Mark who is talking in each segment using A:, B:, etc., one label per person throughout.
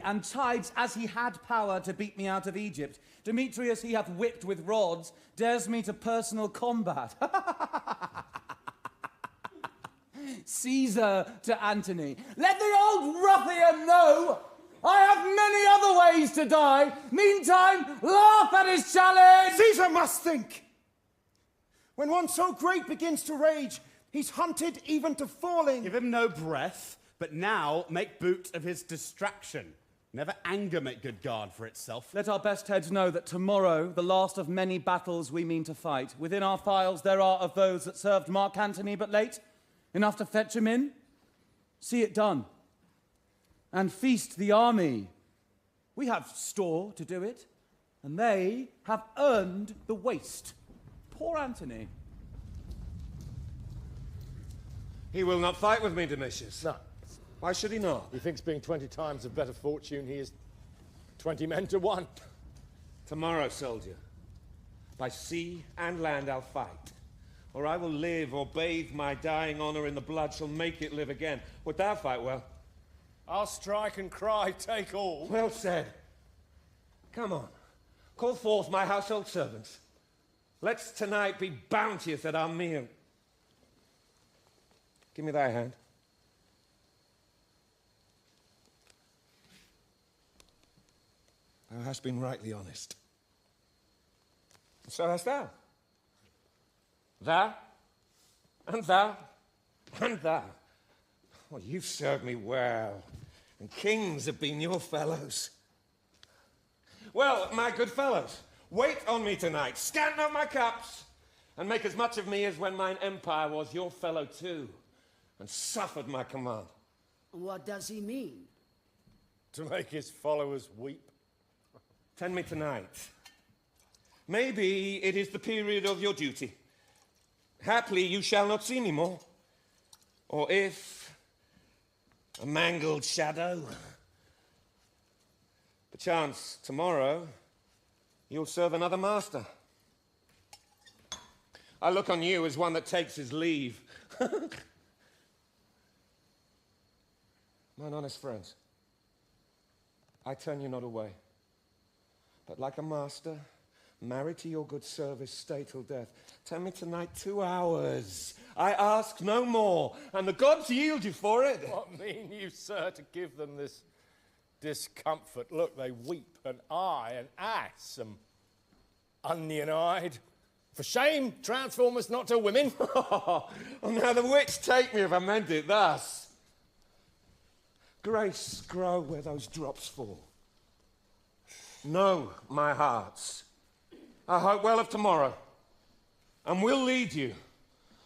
A: And chides as he had power to beat me out of Egypt. Demetrius he hath whipped with rods, dares me to personal combat. Caesar to Antony. Let the old ruffian know I have many other ways to die. Meantime, laugh at his challenge.
B: Caesar must think. When one so great begins to rage, he's hunted even to falling.
C: Give him no breath, but now make boot of his distraction. Never anger make good guard for itself.
A: Let our best heads know that tomorrow, the last of many battles we mean to fight. Within our files there are of those that served Mark Antony but late, enough to fetch him in. See it done. And feast the army. We have store to do it, and they have earned the waste. Poor Antony.
D: He will not fight with me, Domitius.
E: No.
D: Why should he not?
E: He thinks being 20 times of better fortune, he is 20 men to one.
D: Tomorrow, soldier, by sea and land I'll fight. Or I will live, or bathe my dying honor in the blood shall make it live again. Would thou fight well?
E: I'll strike and cry, take all.
D: Well said. Come on, call forth my household servants. Let's tonight be bounteous at our meal. Give me thy hand. Thou hast been rightly honest. So hast thou. Thou, and thou, and thou. Well, you've served me well, and kings have been your fellows. Well, my good fellows, wait on me tonight, scant not my cups, and make as much of me as when mine empire was your fellow too, and suffered my command.
F: What does he mean?
E: To make his followers weep.
D: Tend me tonight. Maybe it is the period of your duty. Haply you shall not see me more. Or if, a mangled shadow. Perchance tomorrow you'll serve another master. I look on you as one that takes his leave. Mine honest friends, I turn you not away. But like a master, married to your good service, stay till death. Tell me tonight 2 hours. I ask no more, and the gods yield you for it.
E: What mean you, sir, to give them this discomfort? Look, they weep, and I, an ass, am onion-eyed. For shame, transform us not to women.
D: Oh, now the witch take me if I meant it thus. Grace grow where those drops fall. Know, my hearts, I hope well of tomorrow, and will lead you,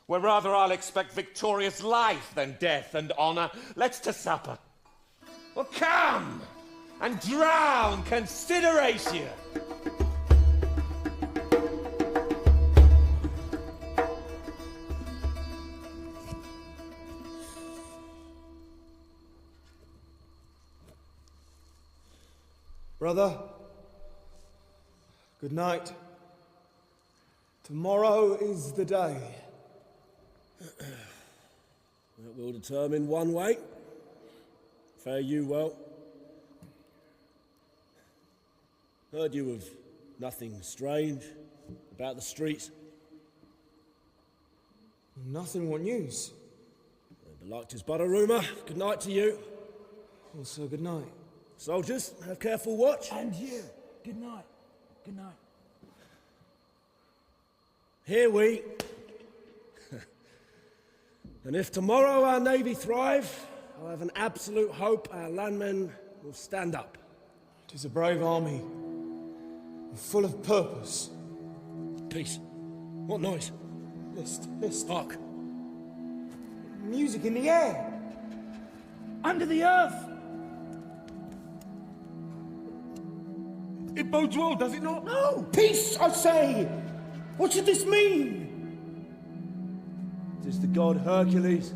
D: where rather I'll expect victorious life than death and honor. Let's to supper. Well, come and drown consideration.
B: Brother, good night. Tomorrow is the day.
G: That will determine one way. Fare you well. Heard you of nothing strange about the streets.
B: Nothing, what news?
G: Belike 'tis but a rumour. Good night to you.
B: Also, good night.
G: Soldiers, have careful watch.
A: And you. Good night. Good night.
G: Here we. And if tomorrow our navy thrive, I have an absolute hope our landmen will stand up.
B: 'Tis a brave army, full of purpose.
G: Peace. What noise?
B: List.
G: Hark.
B: Music in the air.
A: Under the earth.
B: It bodes well, does it not?
A: No.
B: Peace, I say! What should this mean?
G: It is the god Hercules,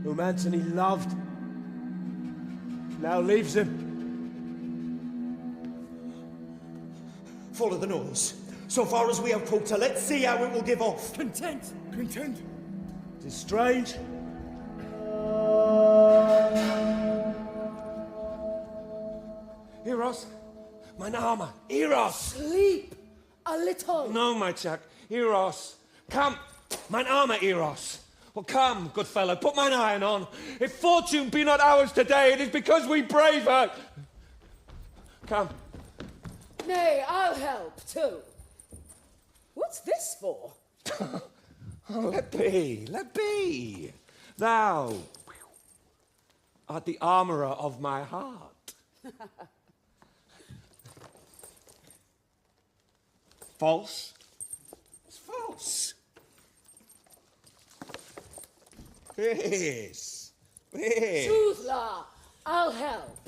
G: whom Antony loved, now leaves him.
B: Follow the noise. So far as we have quarter, let's see how it will give off.
A: Content.
B: Content.
G: It is strange.
D: Eros, mine armor. Eros!
F: Sleep a little.
D: No, my chuck. Eros, come. Mine armor, Eros. Well, come, good fellow, put mine iron on. If fortune be not ours today, it is because we brave her. Come.
F: Nay, I'll help too. What's this for?
D: Oh, let be, let be. Thou art the armorer of my heart. False? It's false. This.
F: Truthla, I'll help.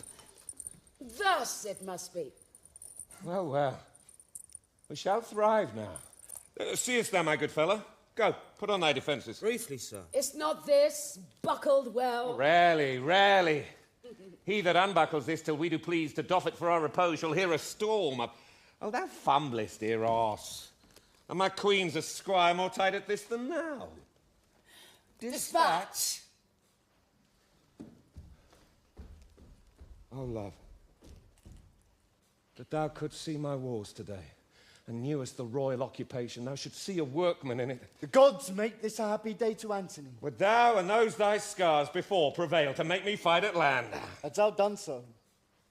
F: Thus it must be.
D: Well, well. We shall thrive now. Seest thou, my good fellow? Go, put on thy defences.
B: Briefly, sir.
F: Is not this buckled well?
D: Rarely, rarely. He that unbuckles this till we do please to doff it for our repose shall hear a storm. Oh, thou fumblest, Eros. And my queen's a squire more tight at this than thou.
F: Dispatch.
D: Oh, love, that thou couldst see my walls today, and knewest the royal occupation, thou shouldst see a workman in it.
H: The gods make this a happy day to Antony.
D: Would thou and those thy scars before prevail to make me fight at land?
H: Hadst thou done so,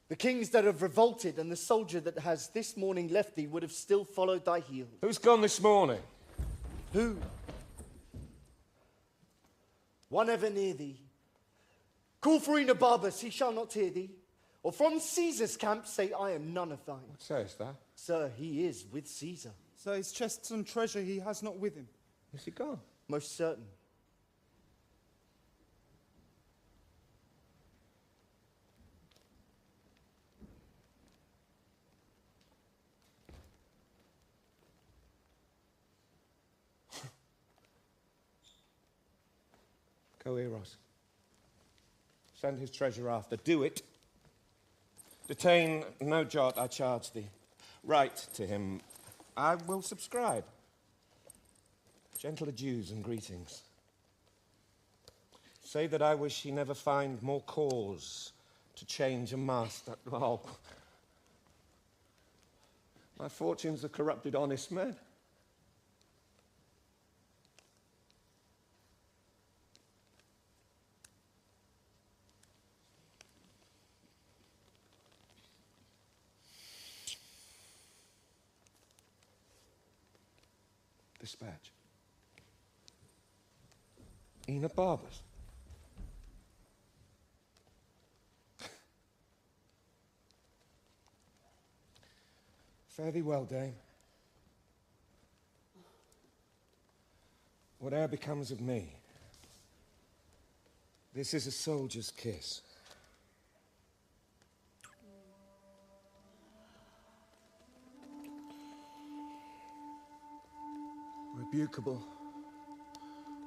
H: the kings that have revolted and the soldier that has this morning left thee would have still followed thy heels.
D: Who's gone this morning?
H: Who? One ever near thee. Call for Enobarbus, he shall not hear thee. Or from Caesar's camp say, I am none of thine.
D: What sayest thou?
H: Sir, he is with Caesar.
B: So his chests and treasure he has not with him.
D: Is he gone?
H: Most certain.
D: Go, Eros. Send his treasure after. Do it. Detain no jot, I charge thee. Write to him. I will subscribe. Gentle adieus and greetings. Say that I wish he never find more cause to change a master. Oh. My fortunes are corrupted honest men. Dispatch. Enobarbus. Fare thee well, dame. Whate'er becomes of me, this is a soldier's kiss. Rebukable,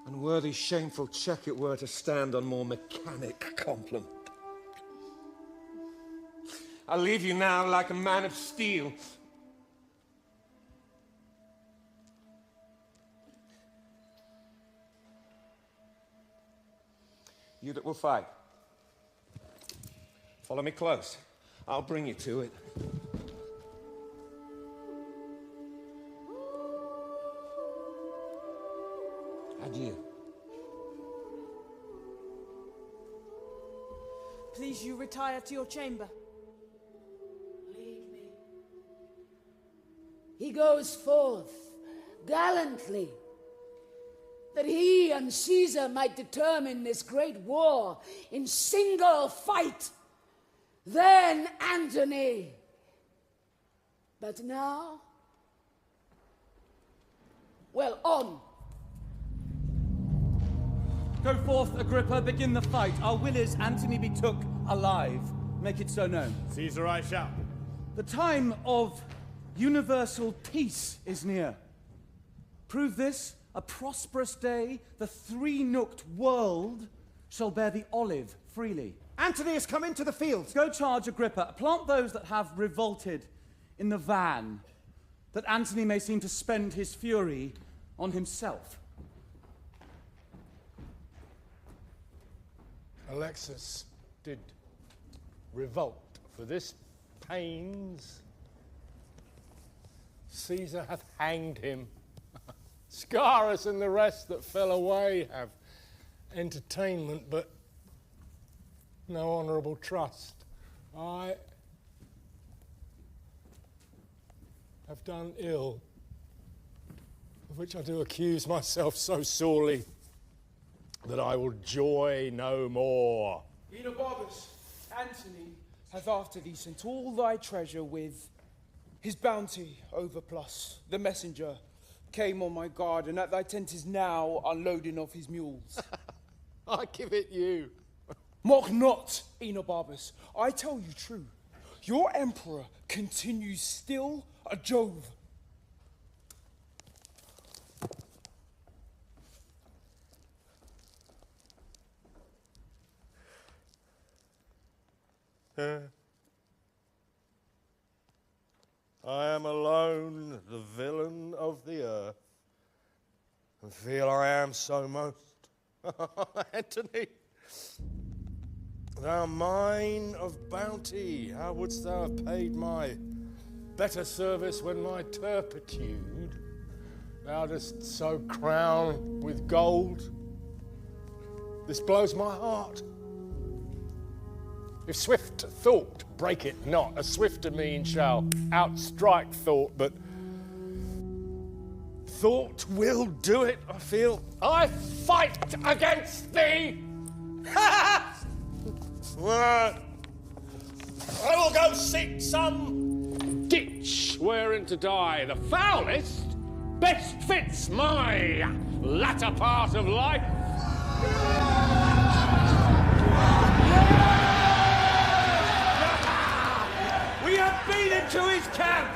D: unworthy, shameful check it were to stand on more mechanic compliment. I'll leave you now like a man of steel. You that will fight, follow me close. I'll bring you to it. Adieu.
I: Please you retire to your chamber.
F: Lead me. He goes forth gallantly, that he and Caesar might determine this great war in single fight. Then Antony. But now, well, on.
A: Go forth, Agrippa, begin the fight. Our will is Antony be took alive. Make it so known.
C: Caesar, I shall.
A: The time of universal peace is near. Prove this, a prosperous day, the three-nooked world shall bear the olive freely.
B: Antony has come into the field.
A: Go charge Agrippa. Plant those that have revolted in the van, that Antony may seem to spend his fury on himself.
E: Alexis did revolt for this pains. Caesar hath hanged him. Scarus and the rest that fell away have entertainment, but no honourable trust. I have done ill, of which I do accuse myself so sorely that I will joy no more.
J: Enobarbus, Antony hath after thee sent all thy treasure with his bounty overplus. The messenger came on my guard, and at thy tent is now unloading of his mules.
E: I give it you.
J: Mock not, Enobarbus. I tell you true. Your emperor continues still a Jove.
E: I am alone, the villain of the earth, and feel I am so most. Antony, thou mine of bounty, how wouldst thou have paid my better service when my turpitude thou dost so crown with gold? This blows my heart. If swift thought break it not, a swifter mean shall outstrike thought, but thought will do it, I feel. I fight against thee! I will go seek some ditch wherein to die. The foulest best fits my latter part of life.
D: We have beaten to his camp!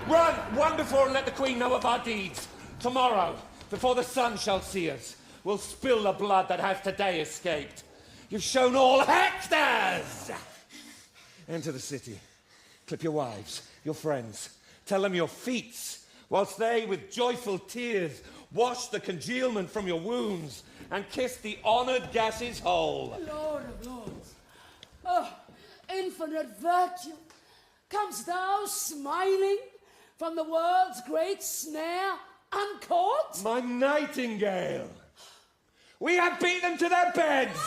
D: Run before and let the Queen know of our deeds. Tomorrow, before the sun shall see us, we'll spill the blood that has today escaped. You've shown all Hectors! Enter the city. Clip your wives, your friends. Tell them your feats, whilst they, with joyful tears, wash the congealment from your wounds and kiss the honoured gasses whole.
F: Lord of lords, oh, infinite virtue, comest thou smiling from the world's great snare uncaught?
D: My nightingale! We have beat them to their beds!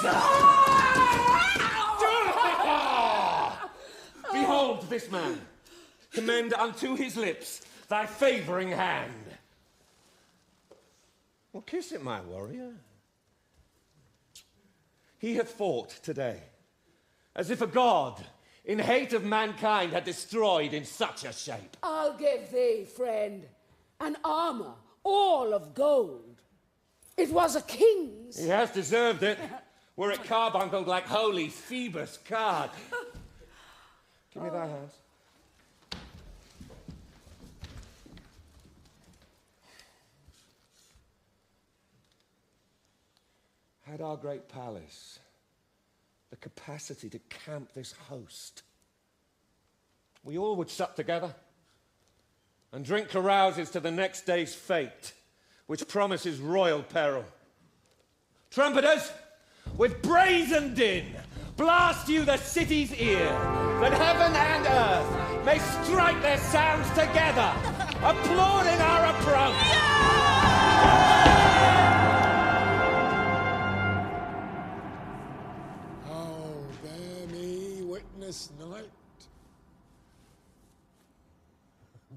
D: Behold this man. Commend unto his lips thy favouring hand. Well, kiss it, my warrior. He hath fought today, as if a god, in hate of mankind, had destroyed in such a shape.
F: I'll give thee, friend, an armour all of gold. It was a king's.
D: He has deserved it, were it carbuncled like holy Phoebus' card. Give me thy hands. Had our great palace the capacity to camp this host, we all would sup together and drink carouses to the next day's fate, which promises royal peril. Trumpeters, with brazen din, blast you the city's ear, that heaven and earth may strike their sounds together, applauding our approach.
E: Oh, bear me witness, knight.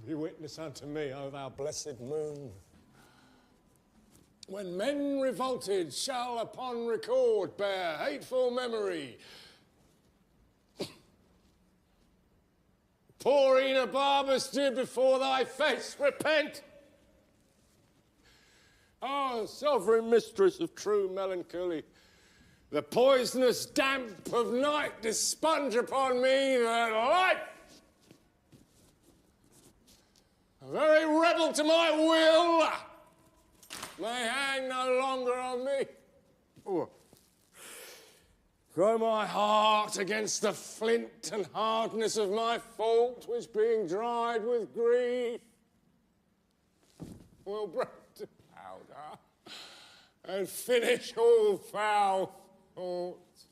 E: Be witness unto me, O thou blessed moon. When men revolted shall upon record bear hateful memory. Poor Enobarbus did before thy face repent. Oh, sovereign mistress of true melancholy, the poisonous damp of night dispunge upon me that life, a very rebel to my will, may hang no longer on me. Ooh. Throw my heart against the flint and hardness of my fault, which being dried with grief will break to powder and finish all foul thoughts.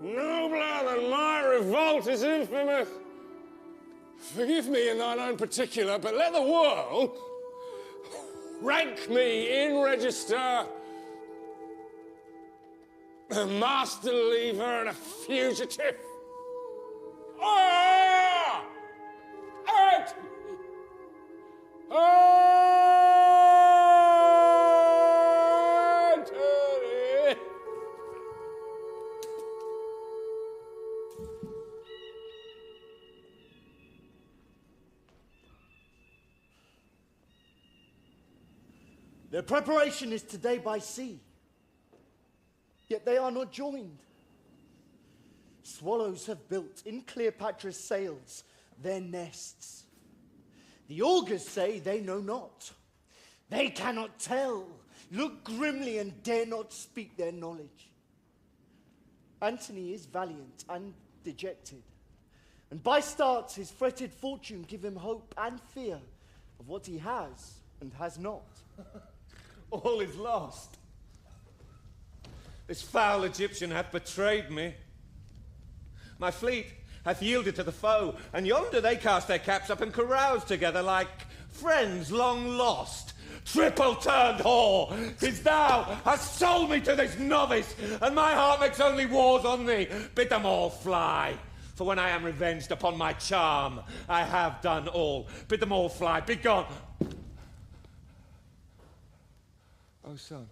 E: Nobler than my revolt is infamous. Forgive me in thine own particular, but let the world rank me in register a master leaver and a fugitive. Ah! Antony! Antony!
H: Their preparation is today by sea, yet they are not joined. Swallows have built in Cleopatra's sails their nests. The augurs say they know not. They cannot tell, look grimly and dare not speak their knowledge. Antony is valiant and dejected, and by starts his fretted fortune give him hope and fear of what he has and has not.
D: All is lost. This foul Egyptian hath betrayed me. My fleet hath yielded to the foe, and yonder they cast their caps up and carouse together like friends long lost. Triple-turned whore, 'tis thou hast sold me to this novice, and my heart makes only wars on thee. Bid them all fly, for when I am revenged upon my charm, I have done all. Bid them all fly, begone. O son,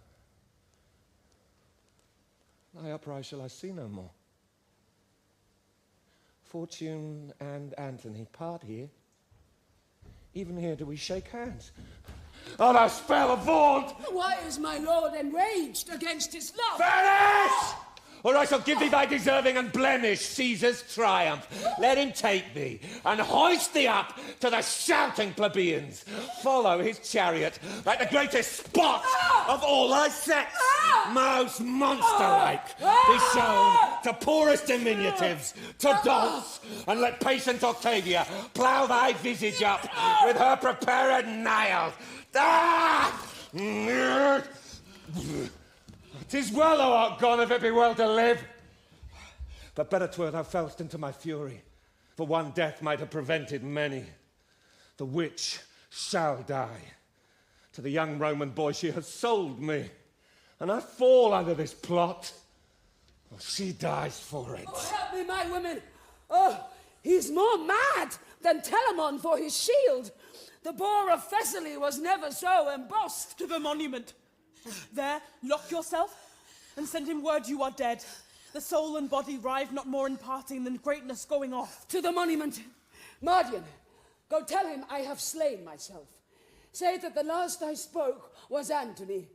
D: thy uprise shall I see no more. Fortune and Antony part here. Even here do we shake hands. Oh, thou spell of vaunt!
F: Why is my lord enraged against his love?
D: Finish! Or I shall give thee thy deserving and blemish, Caesar's triumph. Let him take thee, and hoist thee up to the shouting plebeians. Follow his chariot, like the greatest spot of all thy sex. Most monster-like, be shown to poorest diminutives, to dolts, and let patient Octavia plough thy visage up with her prepared nails. Ah! 'Tis well thou art gone, if it be well to live. But better 'twere thou fell'st into my fury, for one death might have prevented many. The witch shall die. To the young Roman boy she has sold me, and I fall under this plot. She dies for it.
F: Oh, help me, my women. Oh, he's more mad than Telamon for his shield. The boar of Thessaly was never so embossed.
I: To the monument. There, lock yourself, and send him word you are dead. The soul and body rive not more in parting than greatness going off.
F: To the monument. Mardian, go tell him I have slain myself. Say that the last I spoke was Antony,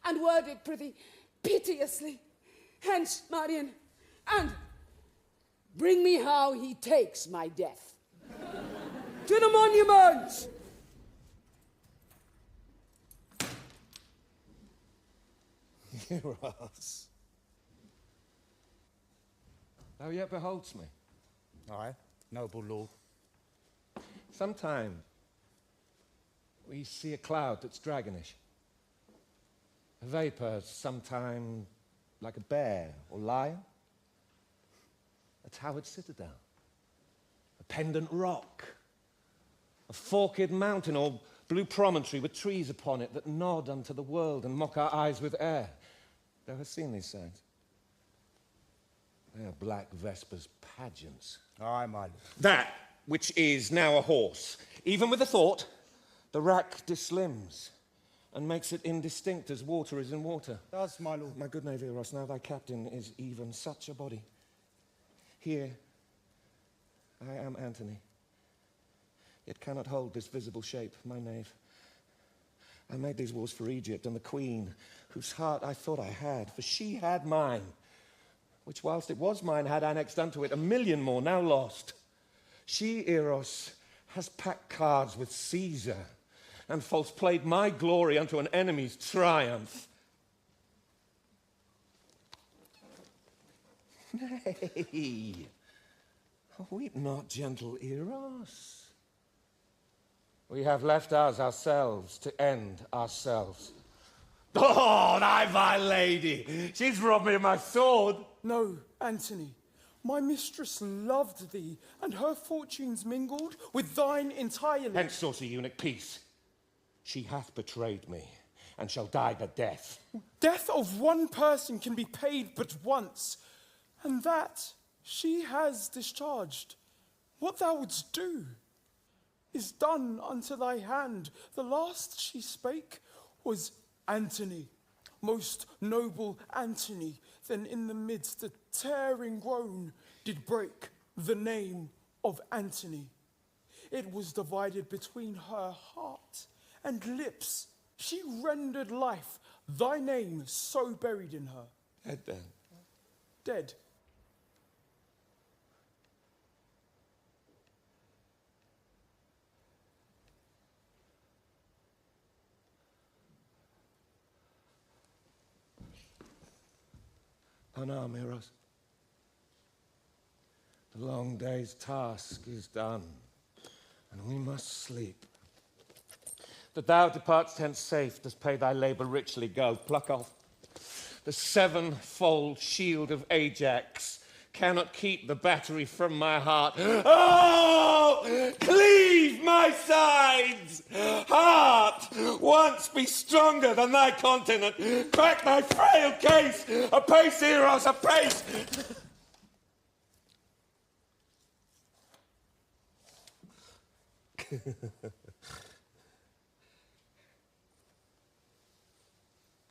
F: and word it prithee piteously. Hence, Mardian, and bring me how he takes my death. To the monument!
D: Eros, thou yet beholdst me.
C: Aye, noble lord.
D: Sometime we see a cloud that's dragonish. A vapor, sometime like a bear or lion. A towered citadel. A pendant rock. A forked mountain or blue promontory with trees upon it that nod unto the world and mock our eyes with air. Thou hast seen these signs? They are black Vesper's pageants.
C: Aye, my lord.
D: That which is now a horse, even with a thought, the rack dislimbs and makes it indistinct as water is in water.
C: Does, my lord.
D: My good knave Eros, now thy captain is even such a body. Here I am Antony, yet cannot hold this visible shape, my knave. I made these wars for Egypt and the queen, whose heart I thought I had, for she had mine, which whilst it was mine had annexed unto it 1,000,000 more, now lost. She, Eros, has packed cards with Caesar, and false played my glory unto an enemy's triumph. Nay, weep not, gentle Eros. We have left ours ourselves to end ourselves. Oh, thy my vile lady. She's robbed me of my sword.
J: No, Antony. My mistress loved thee, and her fortunes mingled with thine entirely.
D: Hence, saucy eunuch, peace. She hath betrayed me, and shall die the death.
J: Death of one person can be paid but once, and that she has discharged. What thou wouldst do is done unto thy hand. The last she spake was Antony, most noble Antony. Then in the midst a tearing groan did break the name of Antony. It was divided between her heart and lips. She rendered life, thy name so buried in her.
D: Dead then.
J: Dead.
D: Unarm, heroes. The long day's task is done, and we must sleep. That thou departst hence safe, dost pay thy labour richly. Go, pluck off the sevenfold shield of Ajax. Cannot keep the battery from my heart. Oh, cleave my sides! Heart, once be stronger than thy continent. Crack thy frail case! Apace, heroes, apace!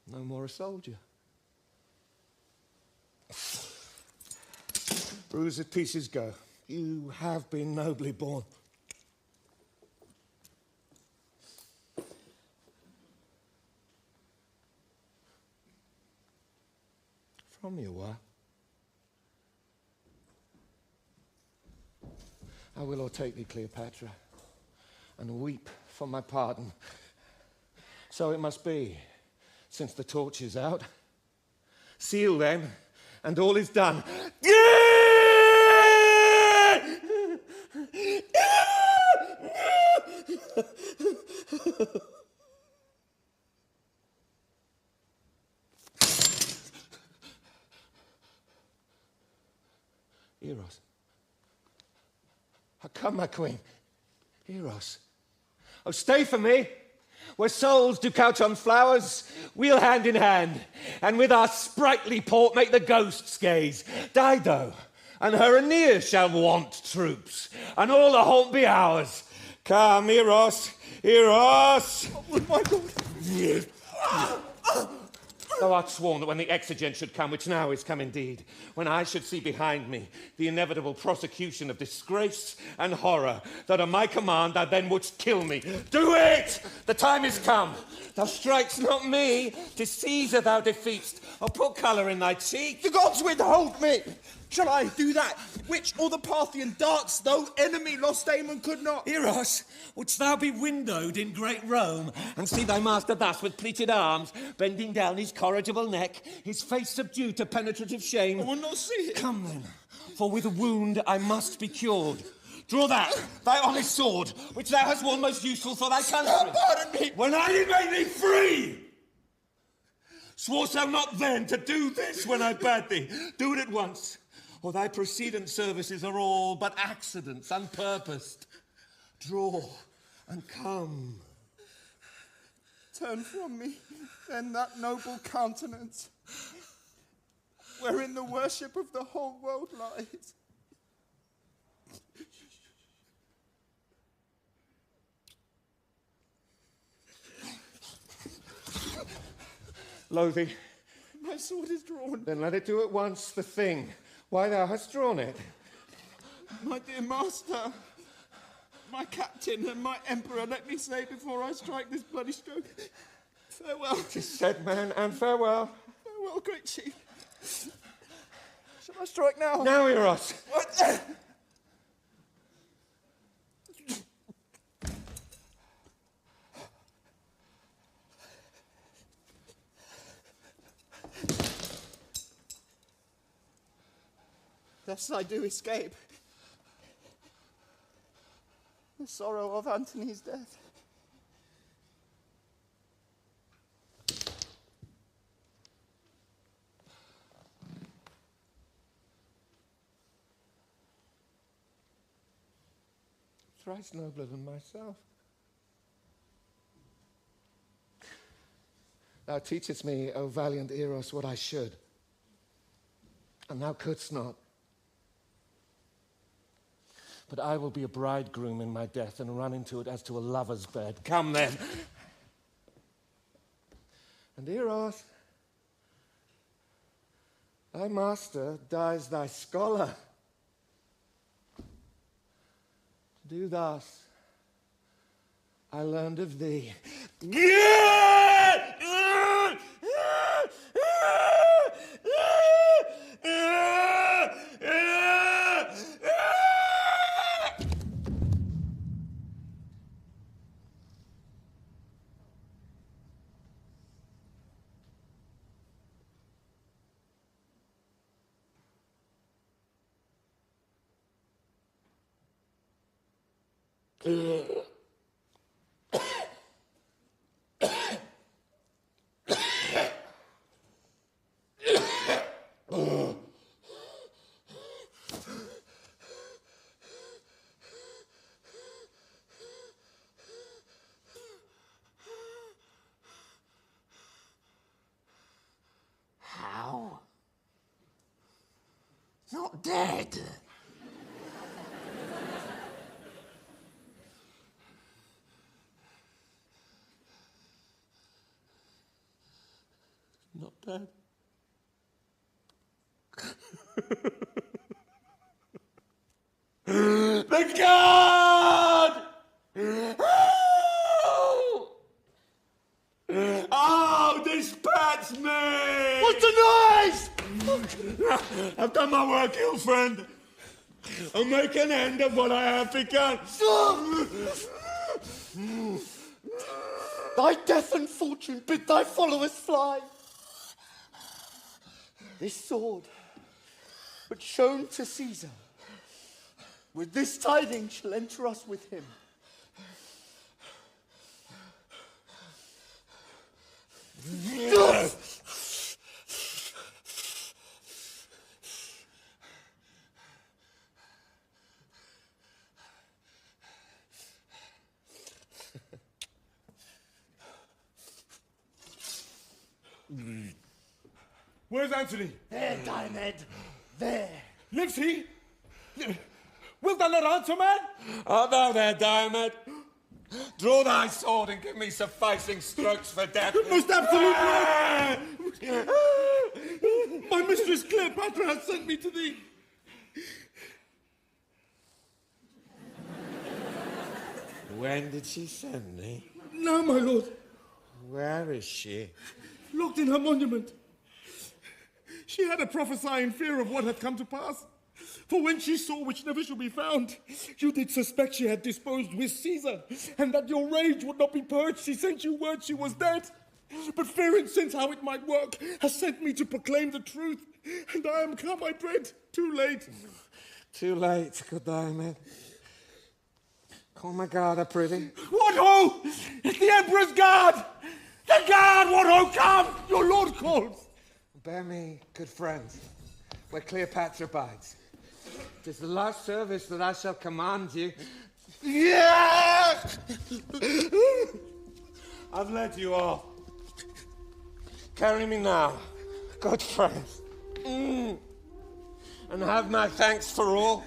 D: No more a soldier. Bruised pieces go. You have been nobly born. From you, what? I will o'ertake thee, Cleopatra, and weep for my pardon. So it must be, since the torch is out. Seal then, and all is done. Eros. Come, my queen. Eros. Oh, stay for me. Where souls do couch on flowers, we'll hand in hand, and with our sprightly port make the ghosts gaze. Dido and her Aeneas shall want troops, and all the haunt be ours. Come, Eros, Eros!
B: Oh, my God!
D: Thou art sworn that when the exigent should come, which now is come indeed, when I should see behind me the inevitable prosecution of disgrace and horror, that on my command thou then wouldst kill me. Do it! The time is come. Thou strikest not me, 'tis Caesar thou defeatst. Or put colour in thy cheek.
B: The gods withhold me! Shall I do that, which all the Parthian darts, though enemy lost aim and could not?
D: Eros, wouldst thou be windowed in great Rome, and see thy master thus with pleated arms, bending down his corrigible neck, his face subdued to penetrative shame?
B: I will not see it.
D: Come then, for with a wound I must be cured. Draw that, thy honest sword, which thou hast worn most useful for thy country.
B: Pardon me!
D: When I did make thee free! Swore thou not then to do this when I bade thee? Do it at once, or thy precedent services are all but accidents, unpurposed. Draw and come.
B: Turn from me, then that noble countenance, wherein the worship of the whole world lies.
D: Lo thee.
B: My sword is drawn.
D: Then let it do at once the thing why thou hast drawn it.
B: My dear master, my captain and my emperor, let me say before I strike this bloody stroke, farewell.
D: 'Tis said, man, and farewell.
B: Farewell, great chief. Shall I strike now?
D: Now, Eros.
B: What? Thus I do escape the sorrow of Antony's death.
D: thrice nobler than myself. Thou teachest me, O valiant Eros, what I should, and thou couldst not. But I will be a bridegroom in my death and run into it as to a lover's bed. Come then. And Eros, thy master dies thy scholar. To do thus, I learned of thee. How? Not dead. Not dead. The god! Oh, dispatch me!
H: What's the noise?
D: I've done my work, ill friend. I'll make an end of what I have begun.
H: Thy death and fortune bid thy followers fly. This sword, but shown to Caesar, with this tidings shall enter us with him.
E: Where's Anthony?
H: There, Diomed, there.
E: Lives he? Wilt thou not answer, man?
D: Art thou there, Diomed? Draw thy sword and give me sufficing strokes for death.
E: Most absolute. My mistress Cleopatra has sent me to thee.
D: When did she send thee?
E: Now, my lord.
D: Where is she?
E: Locked in her monument. She had a prophesying fear of what had come to pass. For when she saw which never shall be found, you did suspect she had disposed with Caesar, and that your rage would not be purged, she sent you word she was dead. But fearing since how it might work, has sent me to proclaim the truth, and I am come, I dread, too late.
D: Too late, good Diomed. Call my guard, I prithee.
E: What ho! It's the Emperor's guard! The guard, what ho, come! Your lord calls!
D: Bear me, good friends, where Cleopatra bides. 'Tis the last service that I shall command you. Yeah! I've led you off. Carry me now, good friends. And have my thanks for all.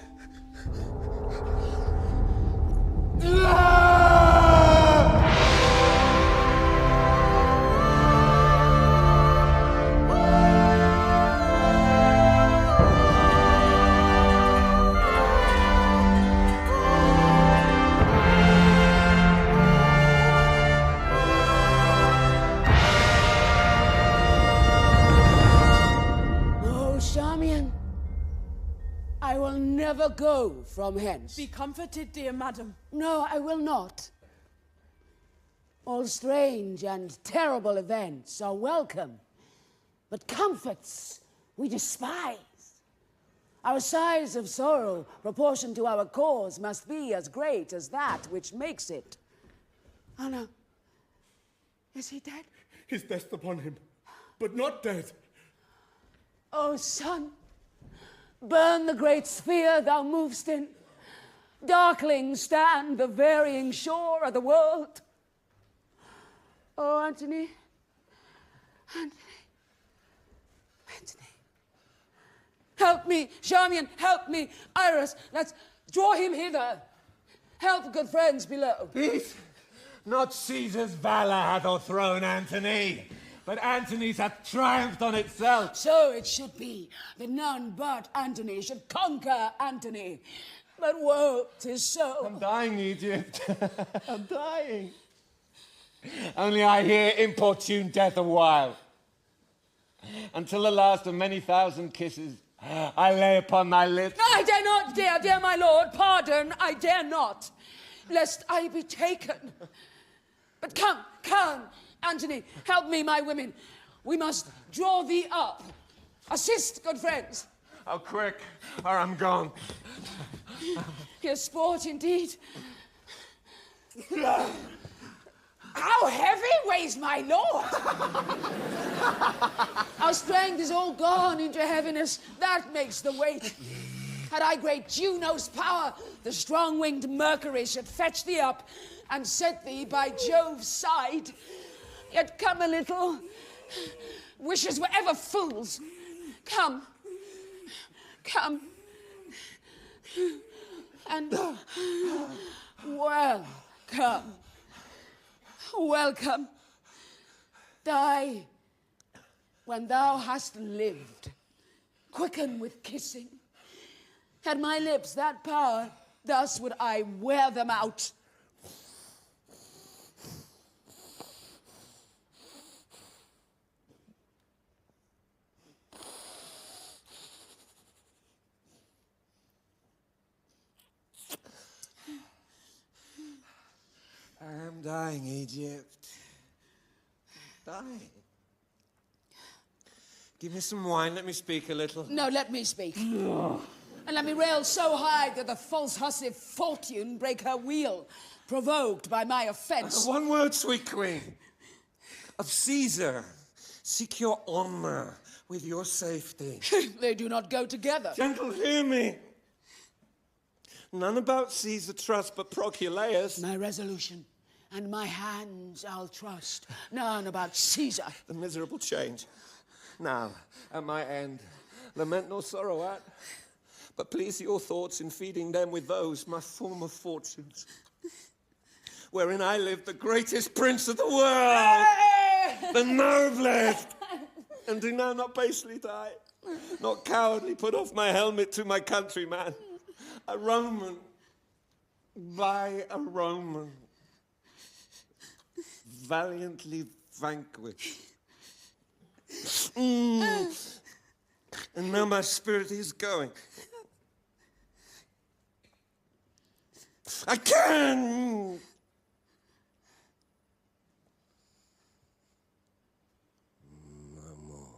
F: I will never go from hence.
I: Be comforted, dear madam.
F: No, I will not. All strange and terrible events are welcome, but comforts we despise. Our sighs of sorrow, proportioned to our cause, must be as great as that which makes it. Anna, is he dead?
E: His death upon him, but not dead.
F: O son, burn the great sphere thou movest in. darkling stand the varying shore of the world. Oh, Antony, Antony, Antony. Help me, Charmian, help me. Iris, let's draw him hither. Help good friends below.
D: Peace. Not Caesar's valor hath o'erthrown Antony, but Antony's hath triumphed on itself.
F: So it should be that none but Antony should conquer Antony. But woe, 'tis so.
D: I'm dying, Egypt. I'm dying. Only I hear importune death a while. Until the last of many thousand kisses I lay upon thy lips.
F: I dare not, dear my lord. Pardon, I dare not, lest I be taken. But come, Antony, help me, my women. We must draw thee up. Assist, good friends.
D: Oh, quick, or I'm gone.
F: Here's sport indeed. How heavy weighs my lord? Our strength is all gone into heaviness. That makes the weight. Had I great Juno's power, the strong-winged Mercury should fetch thee up and set thee by Jove's side. Yet come a little. Wishes were ever fools. Come. And welcome. Die when thou hast lived. Quicken with kissing. Had my lips that power, thus would I wear them out.
D: I am dying, Egypt. Dying. Give me some wine, let me speak a little.
F: No, let me speak. And let me rail so high that the false hussy Fortune break her wheel, provoked by my offence.
D: One word, sweet queen. Of Caesar, seek your honor with your safety.
F: They do not go together.
D: Gentle, hear me. None about Caesar trust but Proculeius.
F: My resolution and my hands I'll trust. None about Caesar.
D: The miserable change. Now, at my end, lament nor sorrow at, but please your thoughts in feeding them with those, my former fortunes, wherein I lived the greatest prince of the world, the noblest, and do now not basely die, not cowardly put off my helmet to my countryman, a Roman, by a Roman, valiantly vanquished. And now my spirit is going. I can! No more.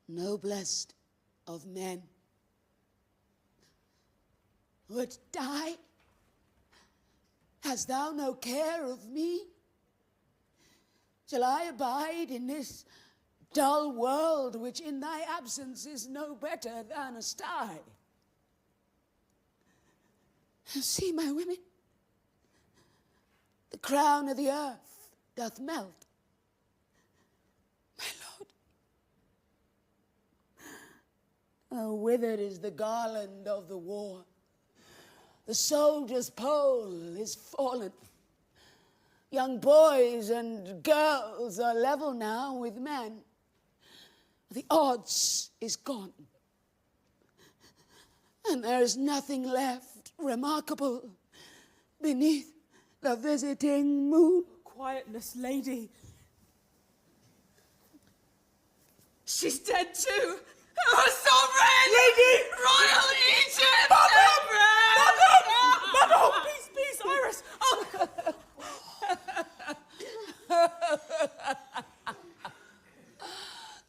F: Noblest of men, would die? Hast thou no care of me? Shall I abide in this dull world which in thy absence is no better than a sty? See, my women, the crown of the earth doth melt. My lord, oh, withered is the garland of the war. The soldier's pole is fallen. Young boys and girls are level now with men. The odds is gone. And there is nothing left remarkable beneath the visiting moon.
I: Quietness, lady. She's dead too. Oh, sovereign!
J: Lady!
I: Royal Egypt!
J: Madam!
I: Peace, Iris! Oh.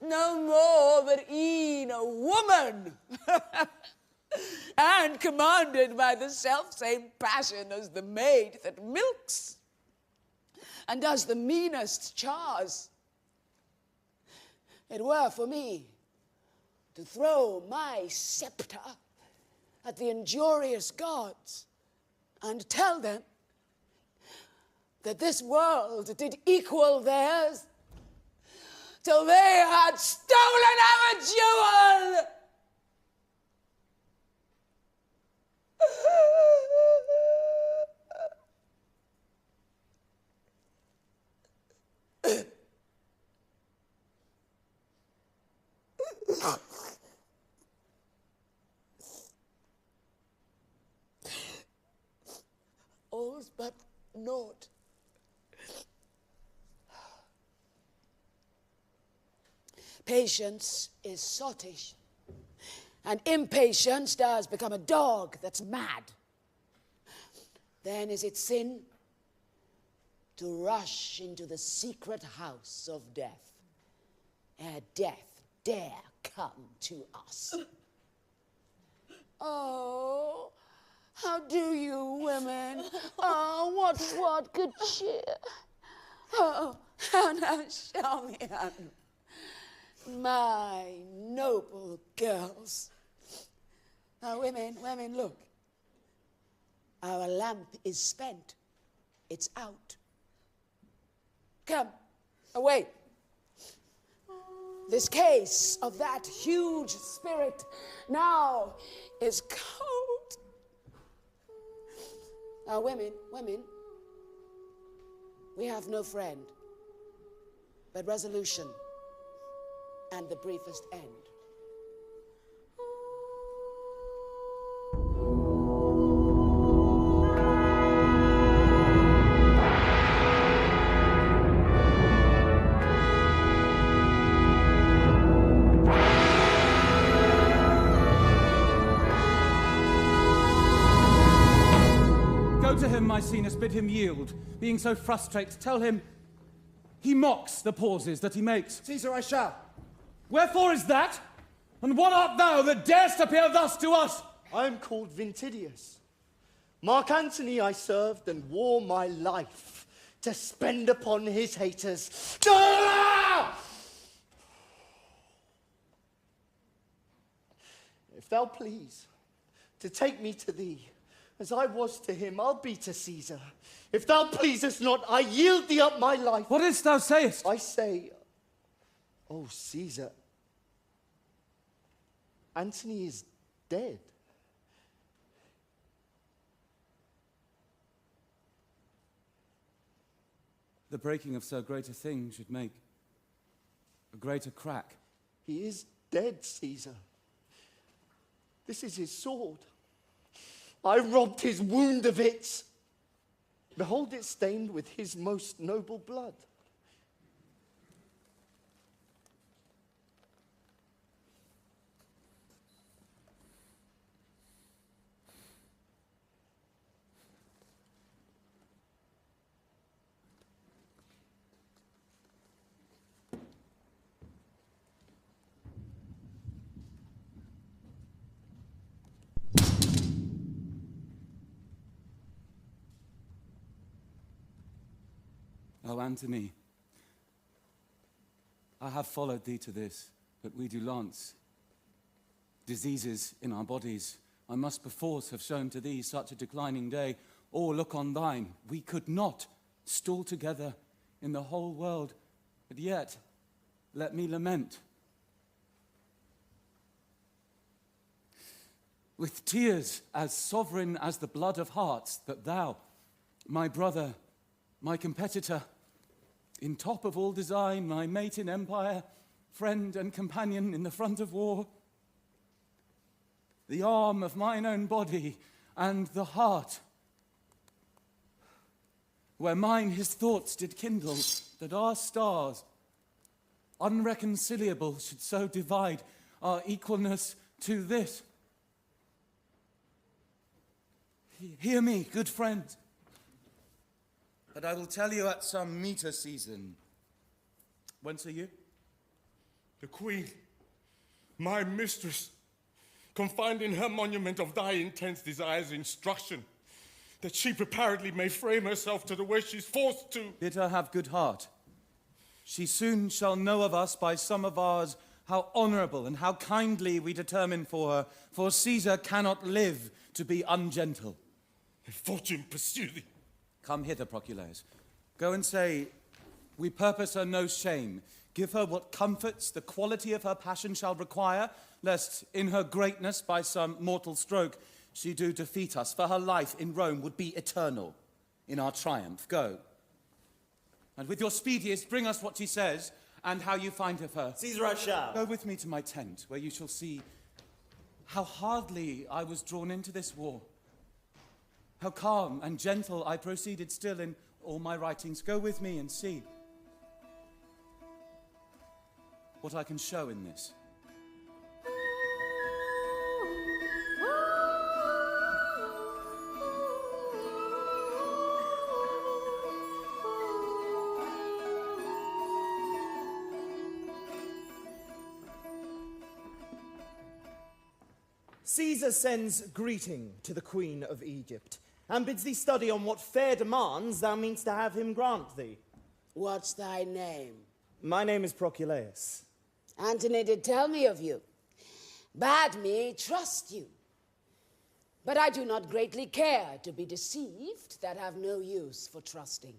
F: No more but e'en a woman. and commanded by the self-same passion as the maid that milks and does the meanest chars. It were for me to throw my scepter at the injurious gods and tell them that this world did equal theirs till they had stolen our jewel. All's but naught. Patience is sottish, and impatience does become a dog that's mad. Then is it sin to rush into the secret house of death, ere death dare come to us. Oh, how do you women? Oh, what good cheer. Oh, how now, Charmian. My noble girls. Now, women, look. Our lamp is spent. It's out. Come, away. This case of that huge spirit now is cold. Now, women, we have no friend, but resolution and the briefest end.
A: Go to him, Maecenas, bid him yield. Being so frustrate, tell him he mocks the pauses that he makes.
G: Caesar, I shall.
A: Wherefore is that? And what art thou that darest appear thus to us?
H: I am called Vintidius. Mark Antony I served and wore my life to spend upon his haters. If thou please to take me to thee, as I was to him, I'll be to Caesar. If thou pleasest not, I yield thee up my life.
A: What is't thou sayest?
H: I say, oh, Caesar, Antony is dead.
A: The breaking of so great a thing should make a greater crack.
H: He is dead, Caesar. This is his sword. I robbed his wound of it. Behold it stained with his most noble blood.
A: Oh, Antony, I have followed thee to this, but we do lance diseases in our bodies. I must perforce have shown to thee such a declining day, or look on thine. We could not stall together in the whole world, but yet let me lament. With tears as sovereign as the blood of hearts, that thou, my brother, my competitor, in top of all design, my mate in empire, friend and companion in the front of war, the arm of mine own body, and the heart, where mine his thoughts did kindle, that our stars, unreconciliable, should so divide our equalness to this. Hear me, good friend, but I will tell you at some meeter season. Whence are you?
B: The queen, my mistress,
K: confined in her monument of thy intense desires instruction, that she preparedly may frame herself to the way she's forced to.
A: Bid her have good heart. She soon shall know of us by some of ours how honourable and how kindly we determine for her, for Caesar cannot live to be ungentle.
K: May fortune pursue thee.
A: Come hither, Proculeius. Go and say, we purpose her no shame. Give her what comforts the quality of her passion shall require, lest in her greatness by some mortal stroke she do defeat us, for her life in Rome would be eternal in our triumph. Go. And with your speediest, bring us what she says, and how you find of her.
L: Caesar, I shall.
A: Go with me to my tent, where you shall see how hardly I was drawn into this war. How calm and gentle I proceeded still in all my writings. Go with me and see what I can show in this.
L: Caesar sends greeting to the Queen of Egypt, and bids thee study on what fair demands thou meanst to have him grant thee.
F: What's thy name?
L: My name is Proculeius.
F: Antony did tell me of you, bade me trust you. But I do not greatly care to be deceived, that have no use for trusting.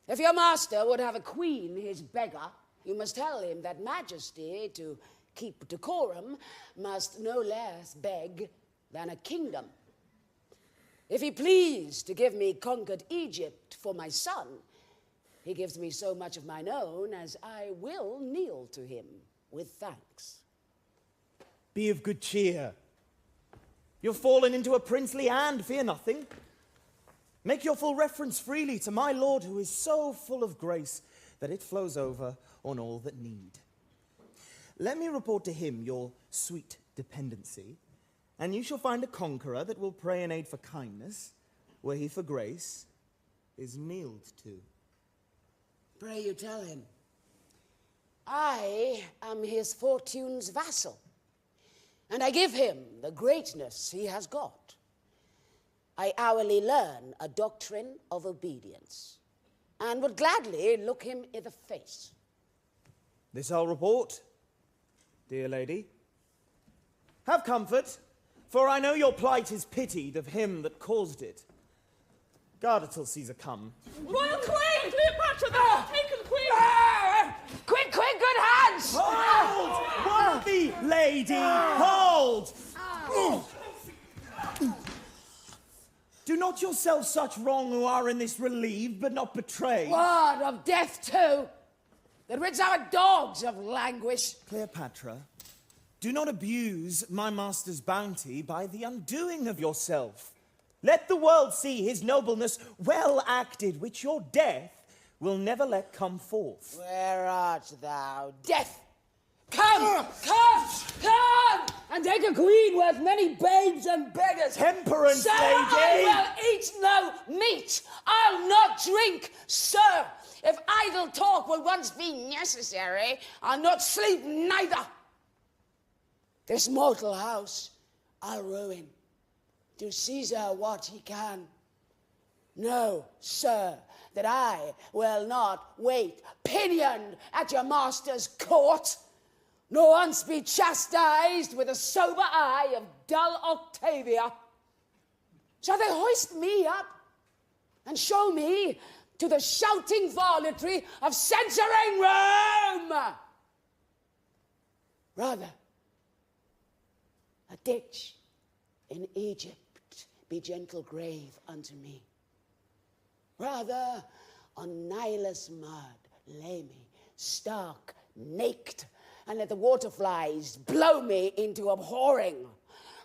F: If your master would have a queen his beggar, you must tell him that majesty, to keep decorum, must no less beg than a kingdom. If he please to give me conquered Egypt for my son, he gives me so much of mine own as I will kneel to him with thanks.
L: Be of good cheer. You've fallen into a princely hand, fear nothing. Make your full reference freely to my lord, who is so full of grace that it flows over on all that need. Let me report to him your sweet dependency, and you shall find a conqueror that will pray in aid for kindness, where he for grace is kneeled to.
F: Pray you tell him, I am his fortune's vassal, and I give him the greatness he has got. I hourly learn a doctrine of obedience, and would gladly look him in the face.
L: This I'll report, dear lady. Have comfort, for I know your plight is pitied of him that caused it. Guard it till Caesar come.
I: Royal Queen! Cleopatra, the taken Queen!
F: Quick, good hands!
L: Hold! Worthy lady, hold! Do not yourself such wrong who are in this relieve, but not betray.
F: Word of death too, that rids our dogs of languish.
L: Cleopatra, do not abuse my master's bounty by the undoing of yourself. Let the world see his nobleness well acted, which your death will never let come forth.
F: Where art thou, death? Come, and take a queen worth many babes and beggars.
L: Temperance,
F: sir,
L: lady!
F: I will eat no meat. I'll not drink, sir. If idle talk will once be necessary, I'll not sleep neither. This mortal house I'll ruin. Do Caesar what he can. Know, sir, that I will not wait pinioned at your master's court, nor once be chastised with the sober eye of dull Octavia. Shall they hoist me up and show me to the shouting varletry of censuring Rome? Rather, a ditch in Egypt be gentle grave unto me. Rather, on Nilus mud lay me, stark, naked, and let the waterflies blow me into abhorring.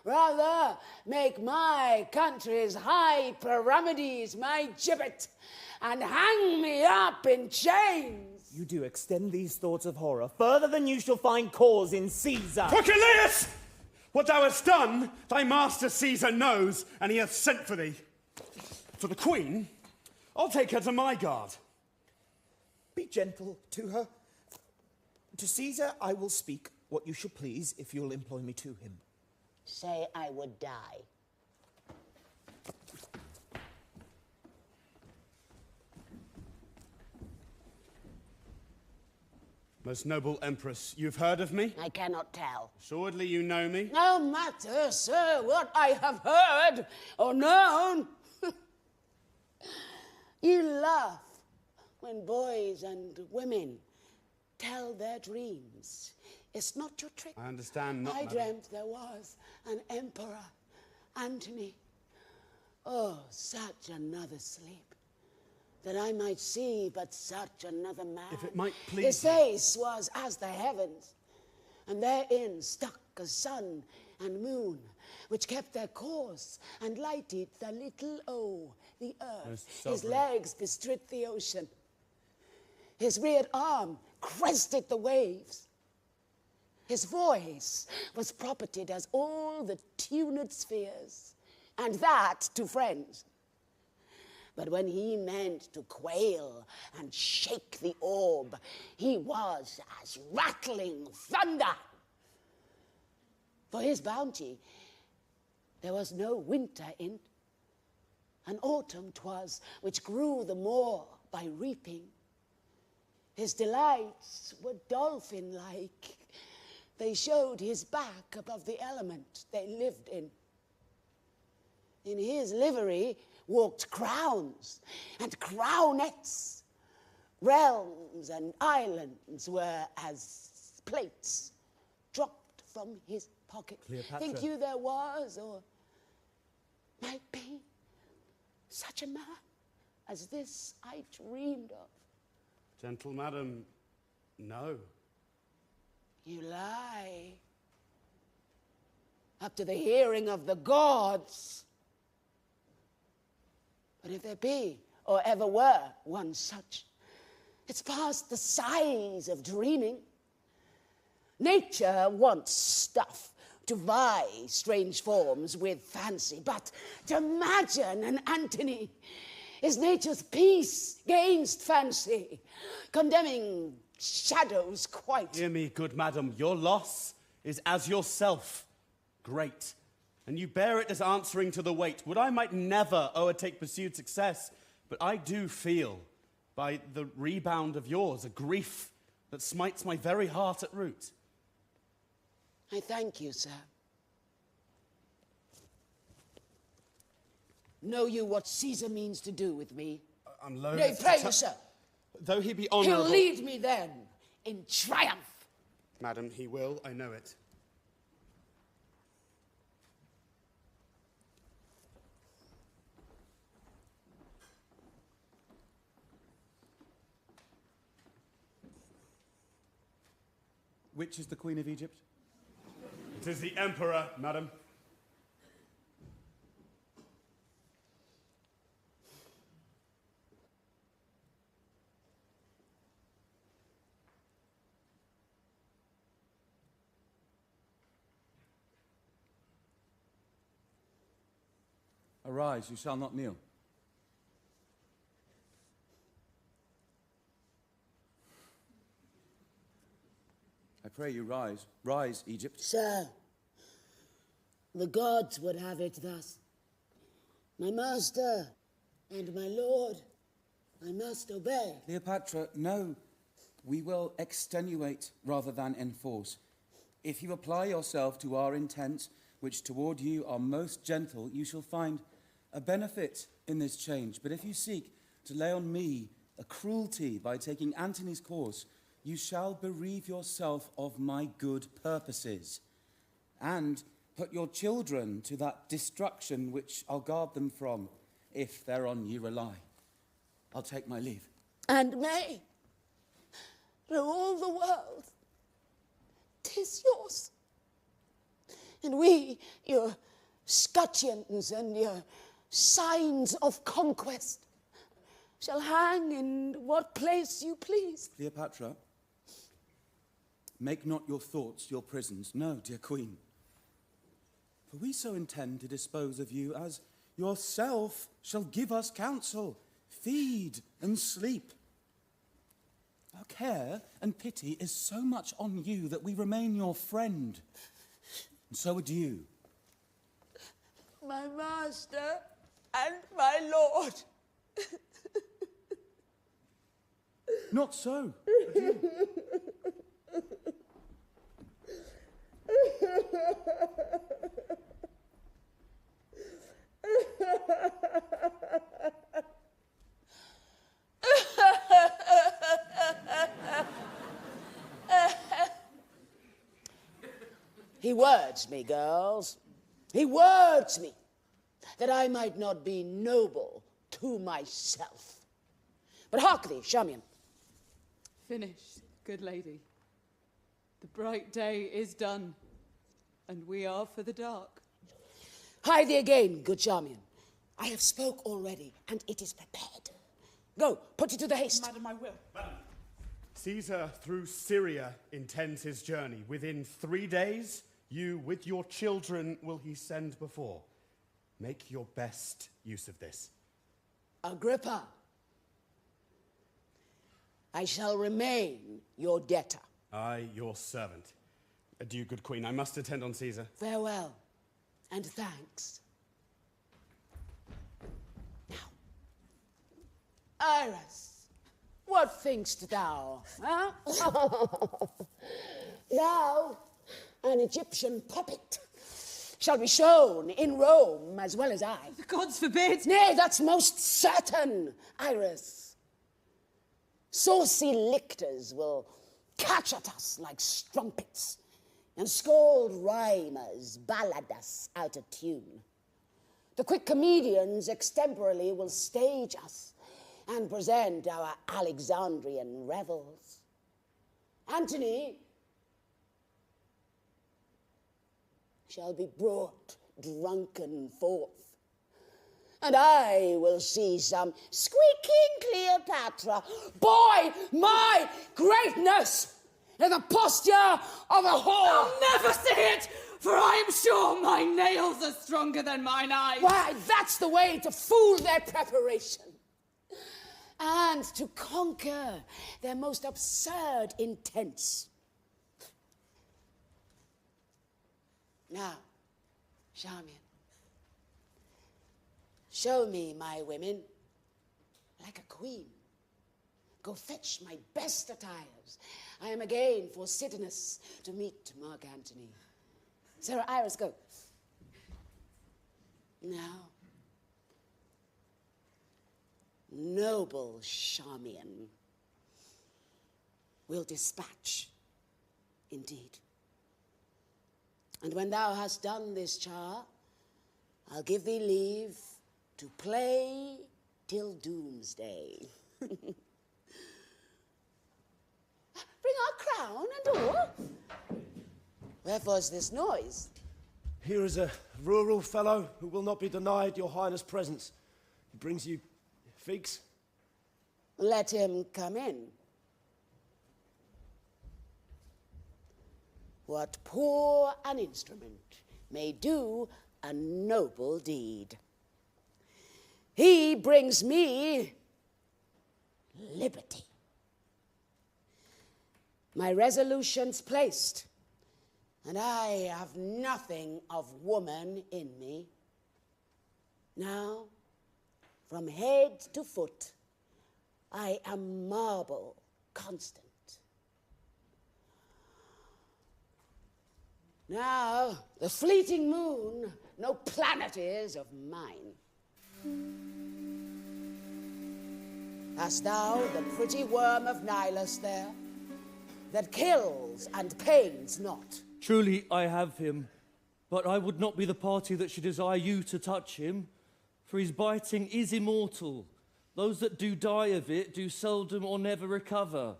F: Rather, make my country's high pyramides my gibbet, and hang me up in chains.
L: You do extend these thoughts of horror further than you shall find cause in Caesar.
C: Proculeius! What thou hast done, thy master Caesar knows, and he hath sent for thee. For the queen, I'll take her to my guard.
L: Be gentle to her. To Caesar I will speak what you shall please if you'll employ me to him.
M: Say I would die.
C: Most noble Empress, you've heard of me?
M: I cannot tell.
C: Assuredly you know me.
F: No matter, sir, what I have heard or known. You laugh when boys and women tell their dreams. It's not your trick.
C: I understand not,
F: I
C: madam.
F: dreamt there was an emperor, Antony. Oh, such another sleep, that I might see but such another man.
C: If it might please
F: His
C: you.
F: face was as the heavens, and therein stuck a sun and moon, which kept their course and lighted the little the earth.
C: Most
F: His
C: sovereign.
F: legs bestrid the ocean. His reared arm crested the waves. His voice was propertied as all the tuned spheres, and that to friends. But when he meant to quail and shake the orb, he was as rattling thunder. For his bounty there was no winter in't, and autumn 'twas which grew the more by reaping. His delights were dolphin-like. They showed his back above the element they lived in. In his livery walked crowns and crownets. Realms and islands were as plates dropped from his pocket.
C: Cleopatra.
F: Think you there was, or might be, such a man as this I dreamed of?
C: Gentle madam, no.
F: You lie. Up to the hearing of the gods. But if there be, or ever were, one such, it's past the size of dreaming. Nature wants stuff to vie strange forms with fancy, but to imagine an Antony is nature's peace gainst fancy, condemning shadows quite.
C: Hear me, good madam, your loss is as yourself great, and you bear it as answering to the weight. Would I might never o'ertake pursued success, but I do feel, by the rebound of yours, a grief that smites my very heart at root.
F: I thank you, sir. Know you what Caesar means to do with me?
C: I'm loath
F: Nay,
C: to
F: pray
C: tell-
F: you, sir.
C: Though he be
F: He'll
C: honourable...
F: lead me then in triumph.
C: Madam, he will, I know it.
A: Which is the Queen of Egypt?
C: It is the Emperor, madam.
A: Arise, you shall not kneel. I pray you rise. Rise, Egypt.
F: Sir, the gods would have it thus. My master and my lord, I must obey.
A: Cleopatra, no. We will extenuate rather than enforce. If you apply yourself to our intents, which toward you are most gentle, you shall find a benefit in this change. But if you seek to lay on me a cruelty by taking Antony's course, you shall bereave yourself of my good purposes, and put your children to that destruction which I'll guard them from, if thereon you rely. I'll take my leave.
F: And may, through all the world, 'tis yours. And we, your scutcheons and your signs of conquest, shall hang in what place you please.
A: Cleopatra, make not your thoughts your prisons. No, dear Queen. For we so intend to dispose of you as yourself shall give us counsel, feed and sleep. Our care and pity is so much on you that we remain your friend. And so would you.
F: My master and my lord.
A: Not so.
M: He words me, girls. He words me, that I might not be noble to myself. But hark thee, Charmian.
N: Finished, good lady. The bright day is done, and we are for the dark.
M: Hie thee again, good Charmian. I have spoke already, and it is prepared. Go, put it to the haste.
I: Madam, I will.
C: Caesar through Syria intends his journey. Within 3 days, you with your children will he send before. Make your best use of this.
M: Agrippa, I shall remain your debtor.
C: I, your servant. Adieu, good queen. I must attend on Caesar.
M: Farewell, and thanks. Now, Iris, what thinkst thou, huh? Thou, an Egyptian puppet, shall be shown in Rome as well as I.
N: The gods forbid!
M: Nay, that's most certain, Iris. Saucy lictors will catch at us like strumpets, and scold rhymers ballad us out of tune. The quick comedians extemporally will stage us and present our Alexandrian revels. Antony shall be brought drunken forth, and I will see some squeaking Cleopatra buoy my greatness in the posture of a whore.
N: I'll never see it, for I am sure my nails are stronger than mine eyes.
M: Why, that's the way to fool their preparation and to conquer their most absurd intents. Now, Charmian, show me my women like a queen. Go fetch my best attires. I am again for Sidonus to meet Mark Antony. Sarah Iris, go. Now, noble Charmian, will dispatch, indeed. And when thou hast done this char, I'll give thee leave to play till doomsday. Bring our crown and all. Wherefore's this noise?
G: Here is a rural fellow who will not be denied your highness' presence. He brings you figs.
M: Let him come in. What poor an instrument may do a noble deed. He brings me liberty. My resolution's placed, and I have nothing of woman in me. Now, from head to foot, I am marble constant. Now, the fleeting moon, no planet is of mine. Hast thou the pretty worm of Nilus there, that kills and pains not?
O: Truly I have him, but I would not be the party that should desire you to touch him, for his biting is immortal. Those that do die of it do seldom or never recover.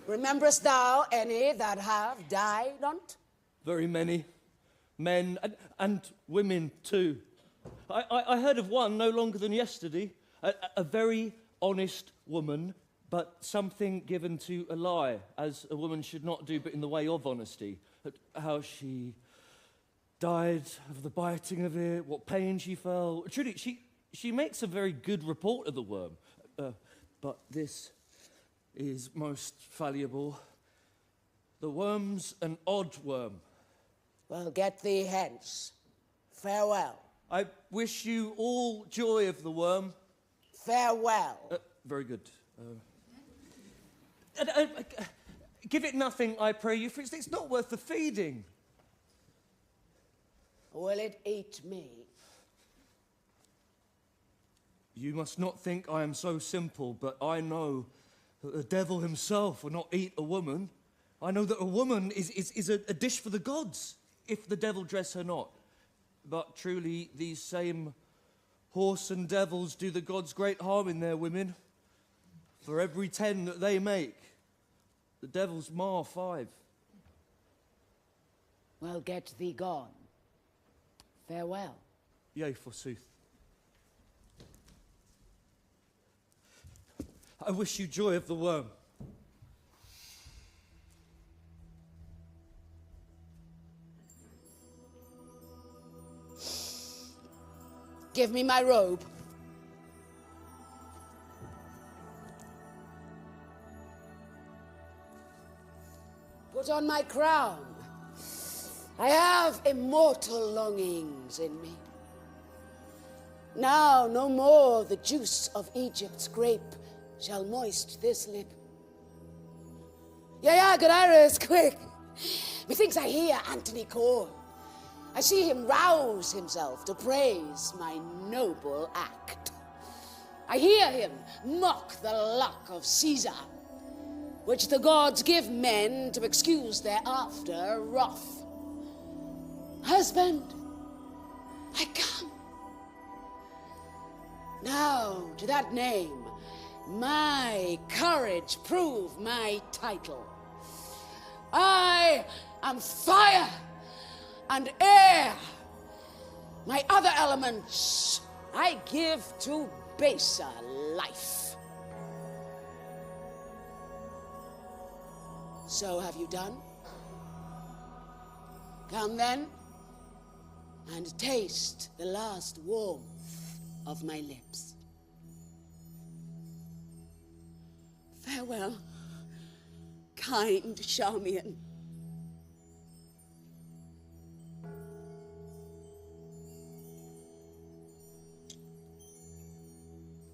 M: Rememberest thou any that have died on't?
O: Very many. Men and women too. I heard of one no longer than yesterday, a very honest woman, but something given to a lie, as a woman should not do, but in the way of honesty. How she died of the biting of it, what pain she felt. Truly, she makes a very good report of the worm. but this is most valuable. The worm's an odd worm.
M: Well, get thee hence. Farewell.
O: I wish you all joy of the worm.
M: Farewell.
O: Very good. Give it nothing, I pray you, for it's not worth the feeding.
M: Will it eat me?
O: You must not think I am so simple, but I know that the devil himself will not eat a woman. I know that a woman is a dish for the gods, if the devil dress her not. But truly, these same whoreson devils do the gods great harm in their women. For every 10 that they make, the devils mar 5.
M: Well, get thee gone. Farewell.
O: Yea, forsooth. I wish you joy of the worm.
M: Give me my robe. Put on my crown. I have immortal longings in me. Now no more the juice of Egypt's grape shall moist this lip. Yea, good Iris, quick! Methinks I hear Antony call. I see him rouse himself to praise my noble act. I hear him mock the luck of Caesar, which the gods give men to excuse their after wrath. Husband, I come. Now to that name, my courage prove my title. I am fire and air. My other elements I give to baser life. So have you done? Come then, and taste the last warmth of my lips. Farewell, kind Charmian.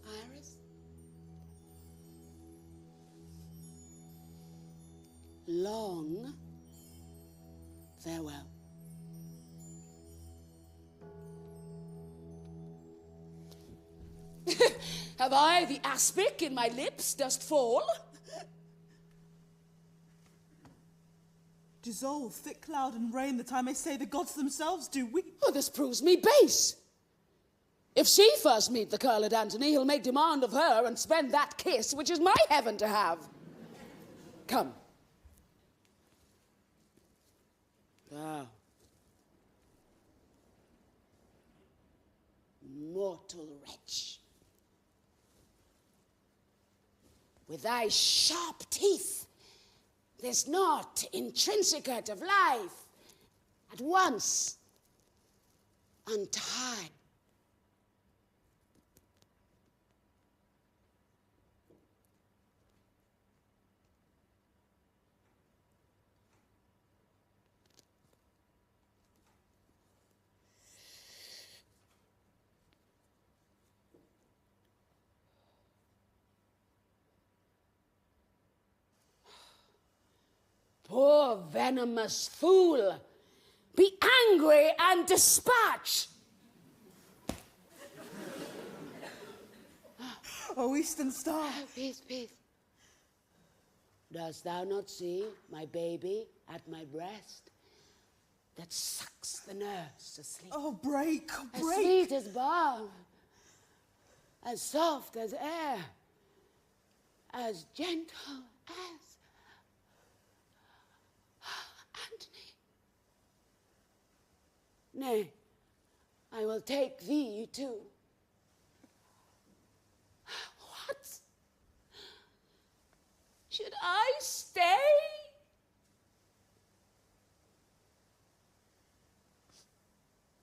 M: Iris? Long farewell. Have I the aspic in my lips dost fall?
I: Dissolve thick cloud and rain that I may say the gods themselves do weep.
M: Oh, this proves me base. If she first meet the curled Antony, he'll make demand of her and spend that kiss which is my heaven to have. Come. Thou, mortal wretch, with thy sharp teeth, this knot intrinsicate of life, at once untied. Poor venomous fool, be angry and dispatch.
I: O eastern star.
M: Peace, peace. Dost thou not see my baby at my breast that sucks the nerves to sleep?
I: Oh, break,
M: As
I: break.
M: sweet as balm, as soft as air, as gentle as Antony. Nay, I will take thee too. What? Should I stay?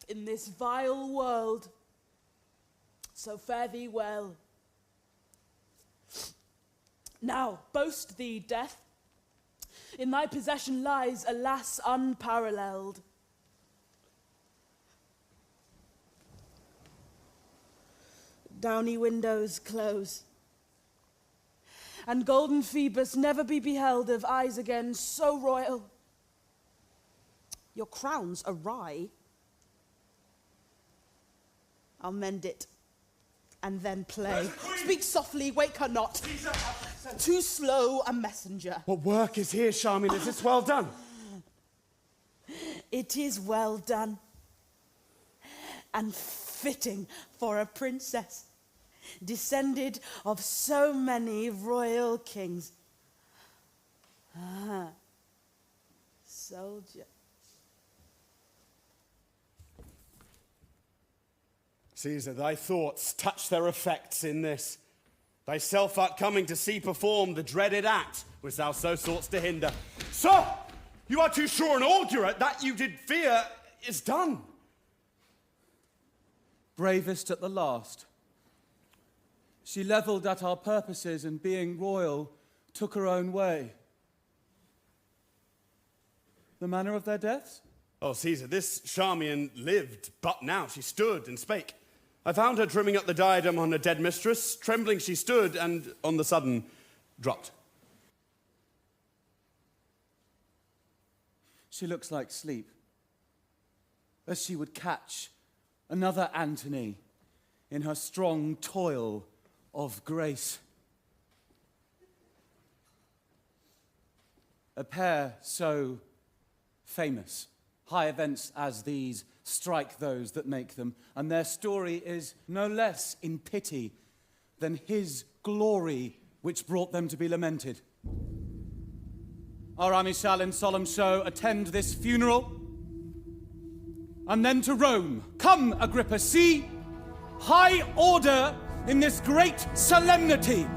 I: In this vile world, so fare thee well. Now, boast thee, death. In thy possession lies a lass unparalleled. Downy windows close, and golden Phoebus never be beheld of eyes again so royal. Your crown's awry. I'll mend it, and then play. Speak softly, wake her not. Too slow a messenger.
C: What work is here, Charmian? Is this well done?
I: It is well done, and fitting for a princess, descended of so many royal kings. Ah, soldier.
C: Caesar, thy thoughts touch their effects in this. Thyself art coming to see perform the dreaded act which thou so soughtst to hinder. Sir, you are too sure and obdurate that you did fear is done.
A: Bravest at the last. She levelled at our purposes and being royal, took her own way. The manner of their deaths?
C: Oh, Caesar, this Charmian lived, but now she stood and spake. I found her trimming up the diadem on her dead mistress. Trembling she stood, and on the sudden dropped.
A: She looks like sleep, as she would catch another Antony in her strong toil of grace. A pair so famous, high events as these strike those that make them, and their story is no less in pity than his glory which brought them to be lamented. Our army shall in solemn show attend this funeral, and then to Rome. Come, Agrippa, see high order in this great solemnity.